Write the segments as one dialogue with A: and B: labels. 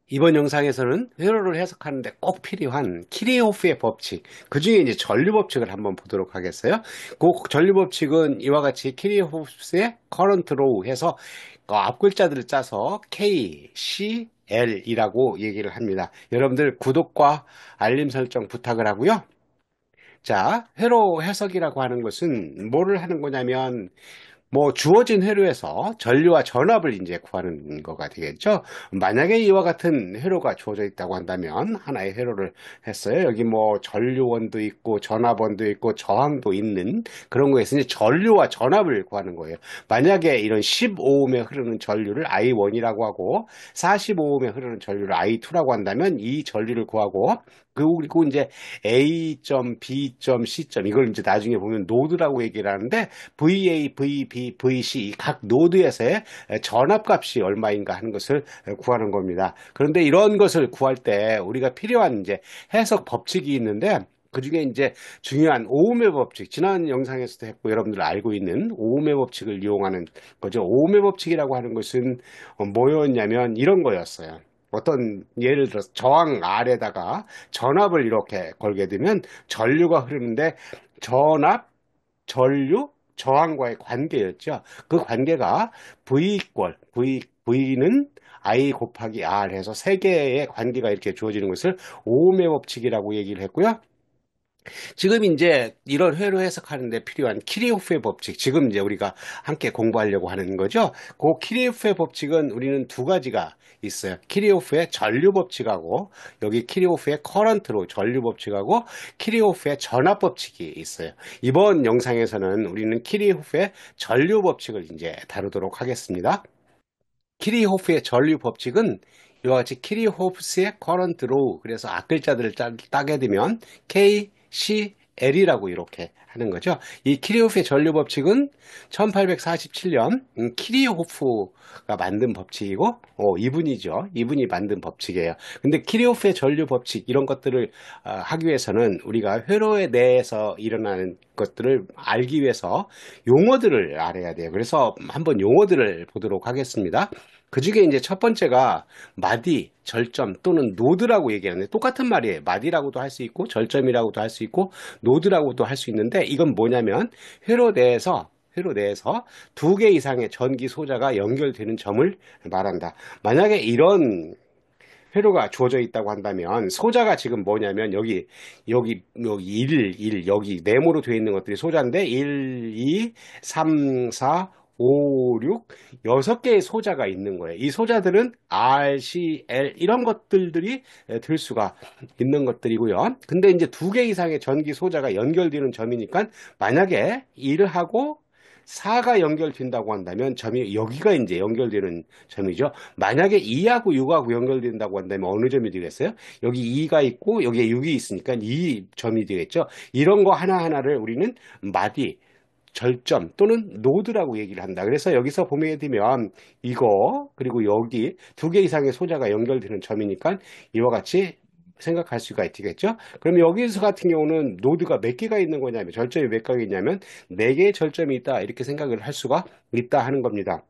A: 이번 영상에서는 회로를 해석하는데 꼭 필요한 키리호프의 법칙, 그 중에 이제 전류 법칙을 한번 보도록 하겠어요. 그 전류 법칙은 이와 같이 키리호프의 커런트 로우 해서 앞 글자들을 짜서 K, C, L이라고 얘기를 합니다. 여러분들 구독과 알림 설정 부탁을 하고요. 자, 회로 해석이라고 하는 것은 뭐를 하는 거냐면 주어진 회로에서 전류와 전압을 이제 구하는 거가 되겠죠. 만약에 이와 같은 회로가 주어져 있다고 한다면 하나의 회로를 했어요. 여기 전류원도 있고 전압원도 있고 저항도 있는 그런 거에서 이제 전류와 전압을 구하는 거예요. 만약에 이런 15ohm에 흐르는 전류를 I1이라고 하고 45ohm에 흐르는 전류를 I2라고 한다면 이 전류를 구하고 그리고 이제 A점, B점, C점 이걸 이제 나중에 보면 노드라고 얘기를 하는데 VA, VB, VC 각 노드에서의 전압값이 얼마인가 하는 것을 구하는 겁니다. 그런데 이런 것을 구할 때 우리가 필요한 이제 해석 법칙이 있는데 그 중에 이제 중요한 오음의 법칙, 지난 영상에서도 했고 여러분들 알고 있는 오음의 법칙을 이용하는 거죠. 오음의 법칙이라고 하는 것은 뭐였냐면 이런 거였어요. 어떤 예를 들어서 저항 R에다가 전압을 이렇게 걸게 되면 전류가 흐르는데 전압, 전류, 저항과의 관계였죠. 그 관계가 V는 I 곱하기 R 해서 세 개의 관계가 이렇게 주어지는 것을 오음의 법칙이라고 얘기를 했고요. 지금 이제 이런 회로 해석하는데 필요한 키리호프의 법칙, 지금 이제 우리가 함께 공부하려고 하는 거죠. 그 키리호프의 법칙은 우리는 두 가지가 있어요. 키리호프의 전류 법칙하고 여기 키리호프의 커런트로 전류 법칙하고 키리호프의 전압 법칙이 있어요. 이번 영상에서는 우리는 키리호프의 전류 법칙을 이제 다루도록 하겠습니다. 키리호프의 전류 법칙은 이와 같이 키리호프스의 커런트 로우, 그래서 앞글자들을 따게 되면 K, C, L이라고 이렇게 하는 거죠. 이 키리호프의 전류 법칙은 1847년 키리호프가 만든 법칙이고 이분이죠. 이분이 만든 법칙이에요. 근데 키리호프의 전류 법칙 이런 것들을 하기 위해서는 우리가 회로에 대해서 일어나는 것들을 알기 위해서 용어들을 알아야 돼요. 그래서 한번 용어들을 보도록 하겠습니다. 그 중에 이제 첫 번째가 마디, 절점 또는 노드라고 얘기하는데 똑같은 말이에요. 마디라고도 할 수 있고 절점이라고도 할 수 있고 노드라고도 할 수 있는데 이건 뭐냐면 회로 내에서 두 개 이상의 전기 소자가 연결되는 점을 말한다. 만약에 이런 회로가 주어져 있다고 한다면 소자가 지금 뭐냐면 여기 1, 여기 네모로 되어 있는 것들이 소자인데 1, 2, 3, 4, 5, 6, 6개의 소자가 있는 거예요. 이 소자들은 R, C, L 이런 것들이 들 수가 있는 것들이고요. 근데 이제 두 개 이상의 전기 소자가 연결되는 점이니까 만약에 1을 하고 4가 연결된다고 한다면 점이 여기가 이제 연결되는 점이죠. 만약에 2하고 6하고 연결된다고 한다면 어느 점이 되겠어요? 여기 2가 있고 여기에 6이 있으니까 이 점이 되겠죠. 이런 거 하나하나를 우리는 마디, 절점 또는 노드라고 얘기를 한다. 그래서 여기서 보게 되면 이거 그리고 여기 두 개 이상의 소자가 연결되는 점이니까 이와 같이 생각할 수가 있겠죠. 그럼 여기서 같은 경우는 노드가 몇 개가 있는 거냐면 절점이 몇 개가 있냐면 네 개의 절점이 있다 이렇게 생각을 할 수가 있다 하는 겁니다.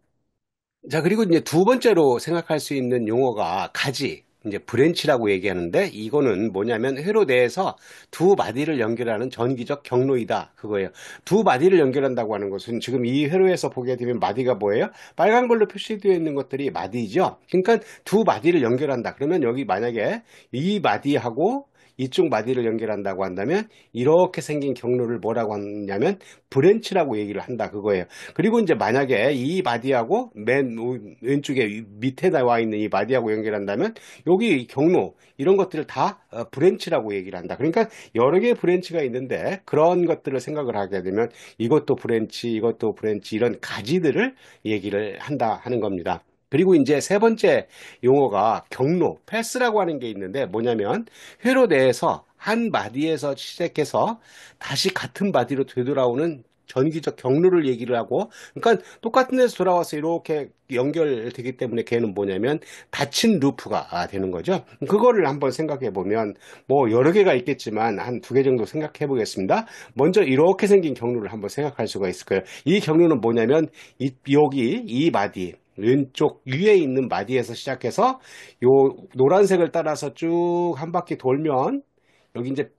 A: 자, 그리고 이제 두 번째로 생각할 수 있는 용어가 가지, 이제 브랜치라고 얘기하는데 이거는 뭐냐면 회로 내에서 두 마디를 연결하는 전기적 경로이다. 그거예요. 두 마디를 연결한다고 하는 것은 지금 이 회로에서 보게 되면 마디가 뭐예요? 빨간 걸로 표시되어 있는 것들이 마디죠. 그러니까 두 마디를 연결한다. 그러면 여기 만약에 이 마디하고 이쪽 마디를 연결한다고 한다면 이렇게 생긴 경로를 뭐라고 하냐면 브랜치라고 얘기를 한다 그거예요. 그리고 이제 만약에 이 마디하고 맨 왼쪽에 밑에 나와 있는 이 마디하고 연결한다면 여기 경로 이런 것들을 다 브랜치라고 얘기를 한다. 그러니까 여러 개의 브랜치가 있는데 그런 것들을 생각을 하게 되면 이것도 브랜치, 이것도 브랜치 이런 가지들을 얘기를 한다 하는 겁니다. 그리고 이제 세 번째 용어가 경로, 패스라고 하는 게 있는데 뭐냐면 회로 내에서 한 마디에서 시작해서 다시 같은 마디로 되돌아오는 전기적 경로를 얘기를 하고 그러니까 똑같은 데서 돌아와서 이렇게 연결되기 때문에 걔는 뭐냐면 닫힌 루프가 되는 거죠. 그거를 한번 생각해 보면 여러 개가 있겠지만 한 두 개 정도 생각해 보겠습니다. 먼저 이렇게 생긴 경로를 한번 생각할 수가 있을 거예요. 이 경로는 뭐냐면 여기 이 마디 왼쪽 위에 있는 마디에서 시작해서 요 노란색을 따라서 쭉 한 바퀴 돌면 여기 이제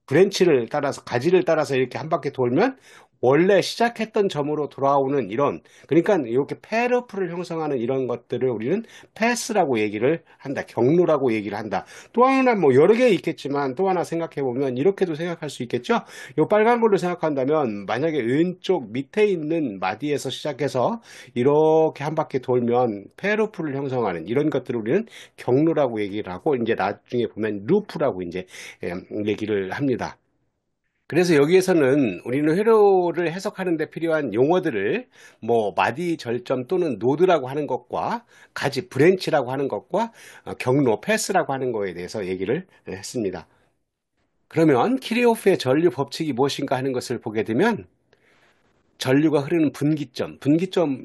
A: 브랜치를 따라서 가지를 따라서 이렇게 한 바퀴 돌면 원래 시작했던 점으로 돌아오는 이런 그러니까 이렇게 패러프를 형성하는 이런 것들을 우리는 패스라고 얘기를 한다. 경로라고 얘기를 한다. 또 하나 뭐 여러 개 있겠지만 또 하나 생각해 보면 이렇게도 생각할 수 있겠죠. 요 빨간 걸로 생각한다면 만약에 왼쪽 밑에 있는 마디에서 시작해서 이렇게 한 바퀴 돌면 패러프를 형성하는 이런 것들을 우리는 경로라고 얘기를 하고 이제 나중에 보면 루프라고 이제 얘기를 합니다. 그래서 여기에서는 우리는 회로를 해석하는 데 필요한 용어들을 뭐 마디 절점 또는 노드라고 하는 것과 가지 브랜치라고 하는 것과 경로 패스라고 하는 거에 대해서 얘기를 했습니다. 그러면 키리오프의 전류 법칙이 무엇인가 하는 것을 보게 되면 전류가 흐르는 분기점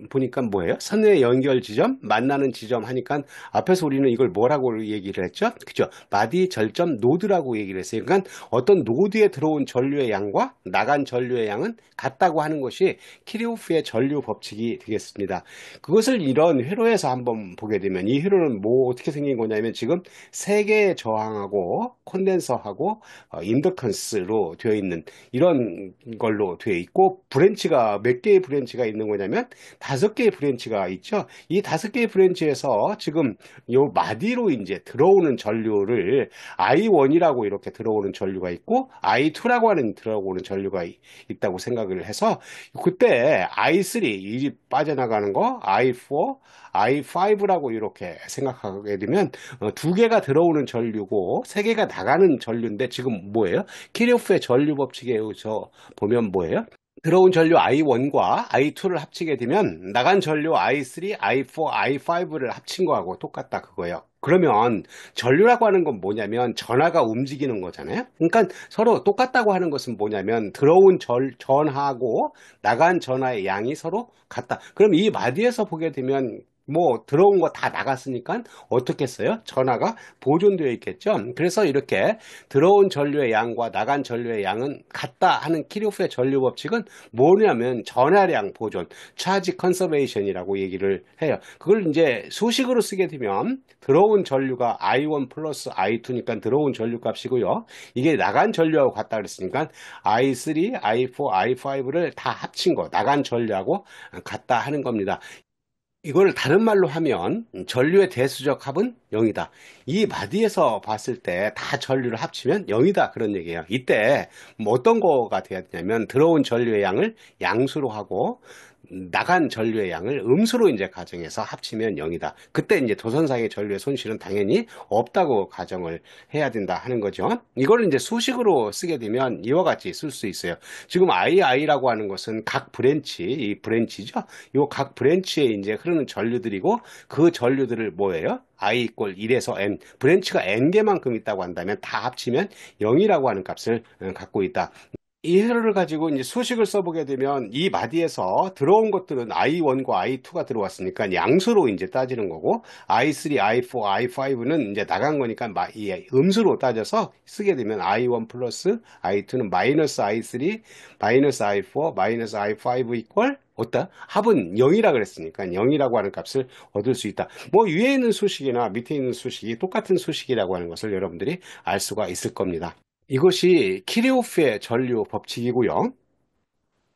A: 보니까 뭐예요? 선의 연결 지점, 만나는 지점 하니까 앞에서 우리는 이걸 뭐라고 얘기를 했죠? 그죠? 마디 절점 노드라고 얘기를 했어요. 그러니까 어떤 노드에 들어온 전류의 양과 나간 전류의 양은 같다고 하는 것이 키리오프의 전류 법칙이 되겠습니다. 그것을 이런 회로에서 한번 보게 되면 이 회로는 뭐 어떻게 생긴 거냐면 지금 세 개의 저항하고 콘덴서하고 인덕턴스로 되어 있는 이런 걸로 되어 있고 브랜치가 몇 개의 브랜치가 있는 거냐면 다섯 개의 브랜치가 있죠. 이 다섯 개의 브랜치에서 지금 요 마디로 이제 들어오는 전류를 I1이라고 이렇게 들어오는 전류가 있고 I2라고 하는 들어오는 전류가 있다고 생각을 해서 그때 I3 이 빠져나가는 거 I4 I5라고 이렇게 생각하게 되면 두 개가 들어오는 전류고 세 개가 나가는 전류인데 지금 뭐예요? 키르호프의 전류 법칙에 의해서 보면 뭐예요? 들어온 전류 I1과 I2를 합치게 되면 나간 전류 I3, I4, I5를 합친 거하고 똑같다 그거예요. 그러면 전류라고 하는 건 뭐냐면 전하가 움직이는 거잖아요. 그러니까 서로 똑같다고 하는 것은 뭐냐면 들어온 전하고 나간 전하의 양이 서로 같다. 그럼 이 마디에서 보게 되면 뭐 들어온 거 다 나갔으니까 어떻게 했어요? 전하가 보존되어 있겠죠. 그래서 이렇게 들어온 전류의 양과 나간 전류의 양은 같다 하는 키르호프의 전류 법칙은 뭐냐면 전하량 보존, 차지 컨서베이션이라고 얘기를 해요. 그걸 이제 수식으로 쓰게 되면 들어온 전류가 I1 플러스 I2니까 들어온 전류 값이고요. 이게 나간 전류하고 같다 그랬으니까 I3, I4, I5를 다 합친 거, 나간 전류하고 같다 하는 겁니다. 이걸 다른 말로 하면 전류의 대수적 합은 0이다. 이 마디에서 봤을 때 다 전류를 합치면 0이다. 그런 얘기예요. 이때 뭐 어떤 거가 돼야 되냐면 들어온 전류의 양을 양수로 하고 나간 전류의 양을 음수로 이제 가정해서 합치면 0이다. 그때 이제 도선상의 전류의 손실은 당연히 없다고 가정을 해야 된다 하는 거죠. 이거를 이제 수식으로 쓰게 되면 이와 같이 쓸 수 있어요. 지금 II라고 하는 것은 각 브랜치, 이 브랜치죠. 요 각 브랜치에 이제 흐르는 전류들이고 그 전류들을 뭐예요? I 이꼴 1에서 n, 브랜치가 n개만큼 있다고 한다면 다 합치면 0이라고 하는 값을 갖고 있다. 이 회로를 가지고 이제 수식을 써보게 되면 이 마디에서 들어온 것들은 I1과 I2가 들어왔으니까 양수로 이제 따지는 거고 I3, I4, I5는 이제 나간 거니까 이 음수로 따져서 쓰게 되면 I1 플러스 I2는 마이너스 I3, 마이너스 I4, 마이너스 I5 이퀄 어때? 합은 0이라 그랬으니까 0이라고 하는 값을 얻을 수 있다. 뭐 위에 있는 수식이나 밑에 있는 수식이 똑같은 수식이라고 하는 것을 여러분들이 알 수가 있을 겁니다. 이것이 키르호프의 전류 법칙이고요.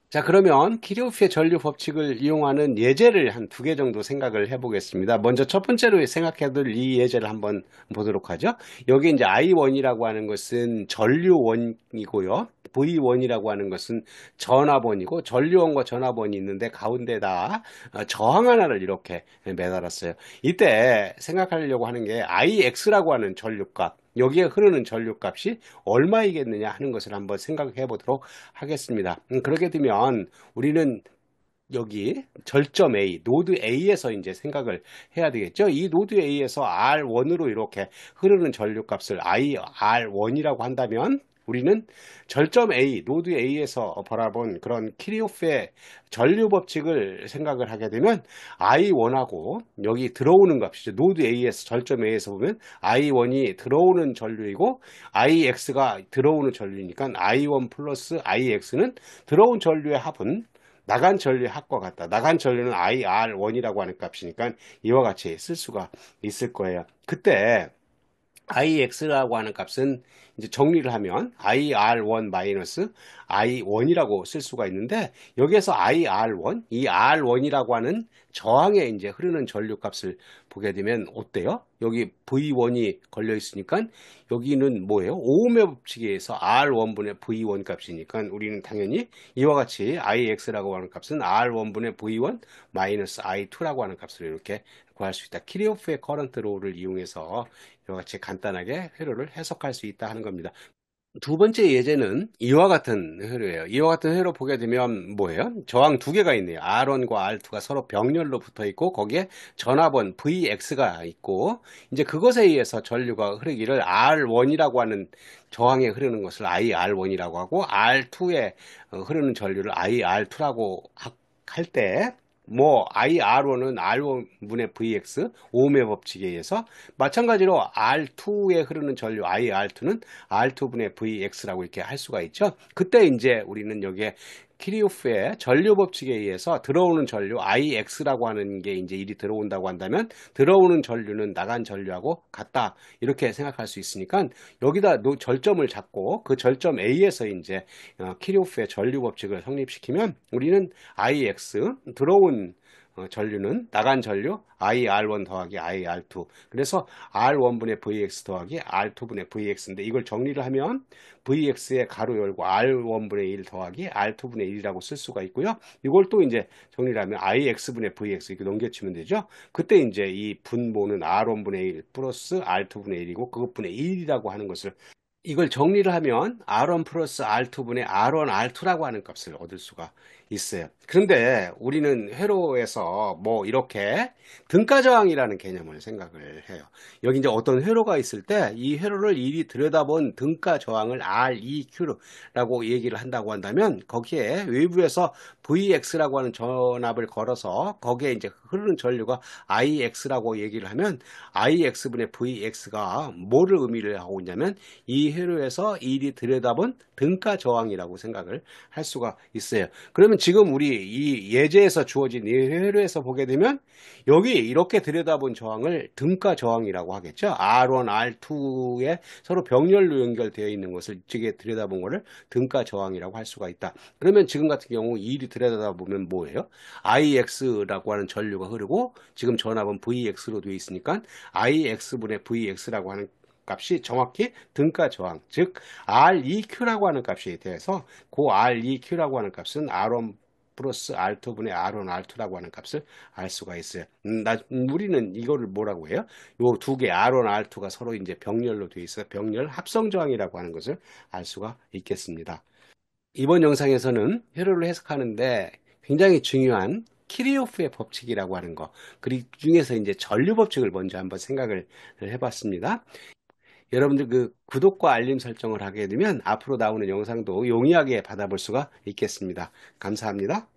A: 자, 그러면 키르호프의 전류 법칙을 이용하는 예제를 한 두 개 정도 생각을 해보겠습니다. 먼저 첫 번째로 생각해둘 이 예제를 한번 보도록 하죠. 여기 이제 I1이라고 하는 것은 전류원이고요. V1이라고 하는 것은 전압원이고 전류원과 전압원이 있는데 가운데다 저항 하나를 이렇게 매달았어요. 이때 생각하려고 하는 게 IX라고 하는 전류값, 여기에 흐르는 전류값이 얼마이겠느냐 하는 것을 한번 생각해 보도록 하겠습니다. 그렇게 되면 우리는 여기 절점 A, 노드 A에서 이제 생각을 해야 되겠죠. 이 노드 A에서 R1으로 이렇게 흐르는 전류값을 IR1이라고 한다면 우리는 절점 A, 노드 A에서 바라본 그런 키르호프의 전류 법칙을 생각을 하게 되면 I1하고 여기 들어오는 값이죠. 노드 A에서 절점 A에서 보면 I1이 들어오는 전류이고 IX가 들어오는 전류니까 I1 플러스 IX는 들어온 전류의 합은 나간 전류의 합과 같다. 나간 전류는 IR1이라고 하는 값이니까 이와 같이 쓸 수가 있을 거예요. 그때 IX라고 하는 값은 이제 정리를 하면 IR1 마이너스 I1이라고 쓸 수가 있는데 여기에서 IR1, 이 R1이라고 하는 저항에 이제 흐르는 전류 값을 보게 되면 어때요? 여기 V1이 걸려 있으니까 여기는 뭐예요? 오음의 법칙에 의해서 R1분의 V1 값이니까 우리는 당연히 이와 같이 IX라고 하는 값은 R1분의 V1 마이너스 I2라고 하는 값을 이렇게 구할 수 있다. 키르호프의 커런트 로우를 이용해서 이와 같이 간단하게 회로를 해석할 수 있다 하는 겁니다. 두 번째 예제는 이와 같은 회로예요. 이와 같은 회로 보게 되면 뭐예요? 저항 두 개가 있네요. R1과 R2가 서로 병렬로 붙어 있고 거기에 전압원 Vx가 있고 이제 그것에 의해서 전류가 흐르기를 R1이라고 하는 저항에 흐르는 것을 IR1이라고 하고 R2에 흐르는 전류를 IR2라고 할 때 뭐 IR1은 R1분의 VX 오음의 법칙에 의해서 마찬가지로 R2에 흐르는 전류 IR2는 R2분의 VX라고 이렇게 할 수가 있죠. 그때 이제 우리는 여기에 키리오프의 전류 법칙에 의해서 들어오는 전류 IX라고 하는 게 이제 일이 들어온다고 한다면 들어오는 전류는 나간 전류하고 같다. 이렇게 생각할 수 있으니까 여기다 절점을 잡고 그 절점 A에서 이제 키리오프의 전류 법칙을 성립시키면 우리는 IX 들어온 전류는 나간 전류 IR1 더하기 IR2 그래서 R1분의 VX 더하기 R2분의 VX인데 이걸 정리를 하면 VX에 가로 열고 R1분의 1 더하기 R2분의 1이라고 쓸 수가 있고요. 이걸 또 이제 정리를 하면 IX분의 VX 이렇게 넘겨치면 되죠. 그때 이제 이 분모는 R1분의 1 플러스 R2분의 1이고 그것분의 1이라고 하는 것을 이걸 정리를 하면 R1 플러스 R2분의 R1, R2라고 하는 값을 얻을 수가 있어요. 그런데 우리는 회로에서 뭐 이렇게 등가 저항이라는 개념을 생각을 해요. 여기 이제 어떤 회로가 있을 때 이 회로를 일이 들여다본 등가 저항을 REQ라고 얘기를 한다고 한다면 거기에 외부에서 VX라고 하는 전압을 걸어서 거기에 이제 흐르는 전류가 IX라고 얘기를 하면 IX분의 VX가 뭐를 의미를 하고 있냐면 이 회로에서 일이 들여다본 등가 저항이라고 생각을 할 수가 있어요. 그러면 지금 우리 이 예제에서 주어진 이 회로에서 보게 되면 여기 이렇게 들여다본 저항을 등가 저항이라고 하겠죠. R1, R2에 서로 병렬로 연결되어 있는 것을 이쪽에 들여다본 것을 등가 저항이라고 할 수가 있다. 그러면 지금 같은 경우 이 일이 들여다보면 뭐예요? IX라고 하는 전류가 흐르고 지금 전압은 VX로 되어 있으니까 IX분의 VX라고 하는 값이 정확히 등가 저항, 즉 REQ라고 하는 값이 돼서 그 REQ라고 하는 값은 R1 플러스 R2분의 R1, R2라고 하는 값을 알 수가 있어요. 우리는 이거를 뭐라고 해요? 요 두 개 R1, R2가 서로 이제 병렬로 되어 있어 병렬 합성 저항이라고 하는 것을 알 수가 있겠습니다. 이번 영상에서는 회로를 해석하는데 굉장히 중요한 키리호프의 법칙이라고 하는 거, 그 중에서 이제 전류 법칙을 먼저 한번 생각을 해봤습니다. 여러분들 그 구독과 알림 설정을 하게 되면 앞으로 나오는 영상도 용이하게 받아볼 수가 있겠습니다. 감사합니다.